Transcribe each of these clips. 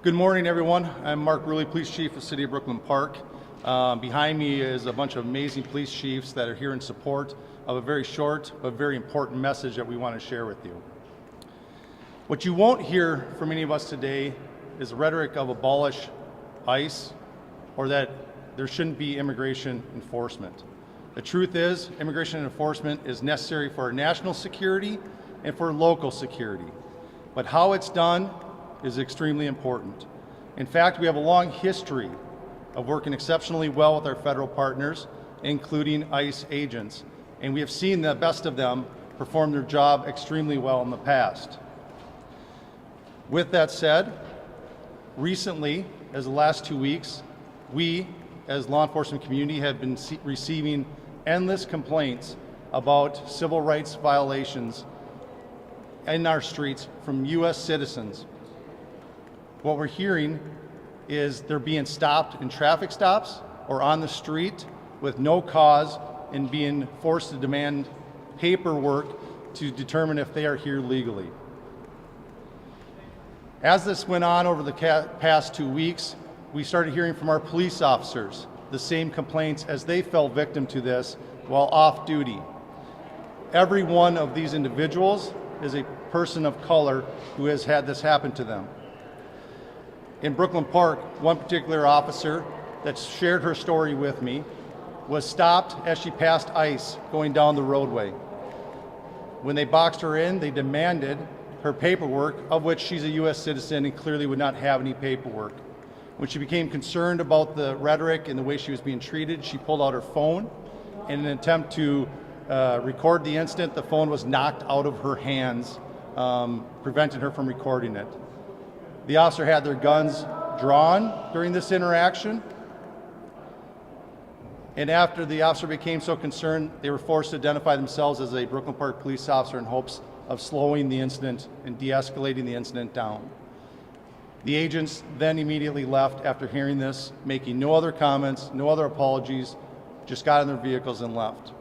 Good morning, everyone. I'm Mark Bruley, Police Chief of the City of Brooklyn Park. Behind me is a bunch of amazing police chiefs that are here in support of a very short but very important message that we want to share with you. What you won't hear from any of us today is rhetoric of abolish ICE or that there shouldn't be immigration enforcement. The truth is, immigration enforcement is necessary for our national security and for local security. But how it's done is extremely important. In fact, we have a long history of working exceptionally well with our federal partners, including ICE agents, and we have seen the best of them perform their job extremely well in the past. With that said, recently, as the last 2 weeks, we, as law enforcement community, have been receiving endless complaints about civil rights violations in our streets from U.S. citizens. What we're hearing is they're being stopped in traffic stops or on the street with no cause and being forced to demand paperwork to determine if they are here legally. As this went on over the past 2 weeks, we started hearing from our police officers the same complaints as they fell victim to this while off duty. Every one of these individuals is a person of color who has had this happen to them. In Brooklyn Park, one particular officer that shared her story with me was stopped as she passed ICE going down the roadway. When they boxed her in, they demanded her paperwork, of which she's a U.S. citizen and clearly would not have any paperwork. When she became concerned about the rhetoric and the way she was being treated, she pulled out her phone. In an attempt to record the incident, the phone was knocked out of her hands, preventing her from recording it. The officer had their guns drawn during this interaction, and after the officer became so concerned, they were forced to identify themselves as a Brooklyn Park police officer in hopes of slowing the incident and de-escalating the incident down. The agents then immediately left after hearing this, making no other comments, no other apologies, just got in their vehicles and left.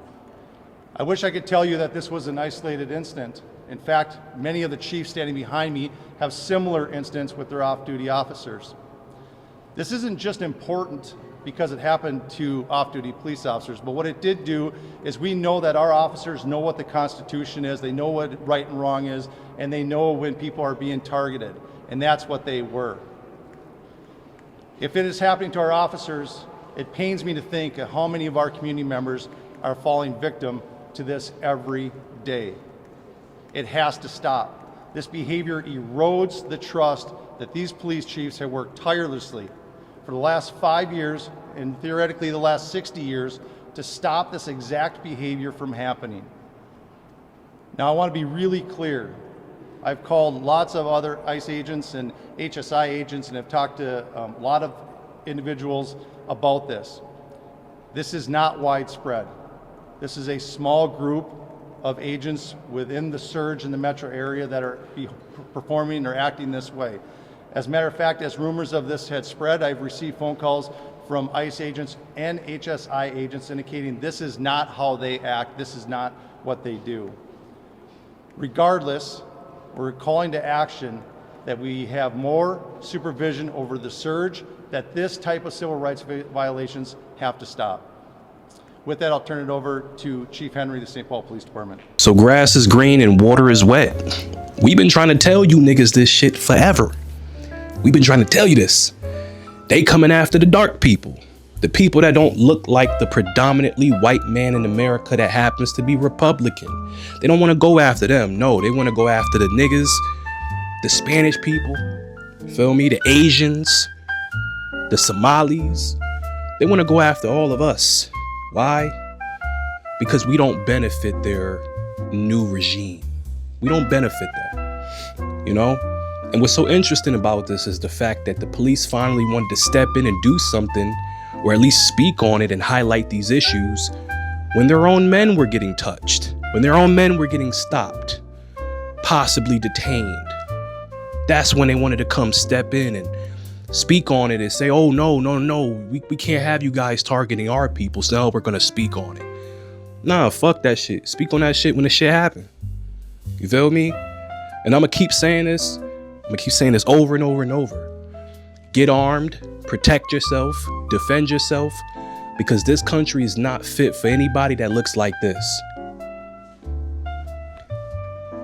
I wish I could tell you that this was an isolated incident. In fact, many of the chiefs standing behind me have similar incidents with their off-duty officers. This isn't just important because it happened to off-duty police officers, but what it did do is we know that our officers know what the Constitution is, they know what right and wrong is, and they know when people are being targeted, and that's what they were. If it is happening to our officers, it pains me to think of how many of our community members are falling victim to this every day. It has to stop. This behavior erodes the trust that these police chiefs have worked tirelessly for the last 5 years and theoretically the last 60 years to stop this exact behavior from happening. Now, I want to be really clear. I've called lots of other ICE agents and HSI agents and have talked to a lot of individuals about this. This is not widespread. This is a small group of agents within the surge in the metro area that are performing or acting this way. As a matter of fact, as rumors of this had spread, I've received phone calls from ICE agents and HSI agents indicating this is not how they act, this is not what they do. Regardless, we're calling to action that we have more supervision over the surge, that this type of civil rights violations have to stop. With that, I'll turn it over to Chief Henry, the St. Paul Police Department. So grass is green and water is wet. We've been trying to tell you niggas this shit forever. We've been trying to tell you this. They coming after the dark people. The people that don't look like the predominantly white man in America that happens to be Republican. They don't want to go after them. No, they want to go after the niggas, the Spanish people, feel me? The Asians, the Somalis. They want to go after all of us. Why? Because we don't benefit their new regime. We don't benefit them, you know? And what's so interesting about this is the fact that the police finally wanted to step in and do something, or at least speak on it and highlight these issues, when their own men were getting touched, when their own men were getting stopped, possibly detained. That's when they wanted to come step in and speak on it and say, oh, no, we can't have you guys targeting our people, so now we're going to speak on it. Nah, fuck that shit. Speak on that shit when the shit happen. You feel me? And I'm going to keep saying this. I'm going to keep saying this over and over and over. Get armed, protect yourself, defend yourself, because this country is not fit for anybody that looks like this.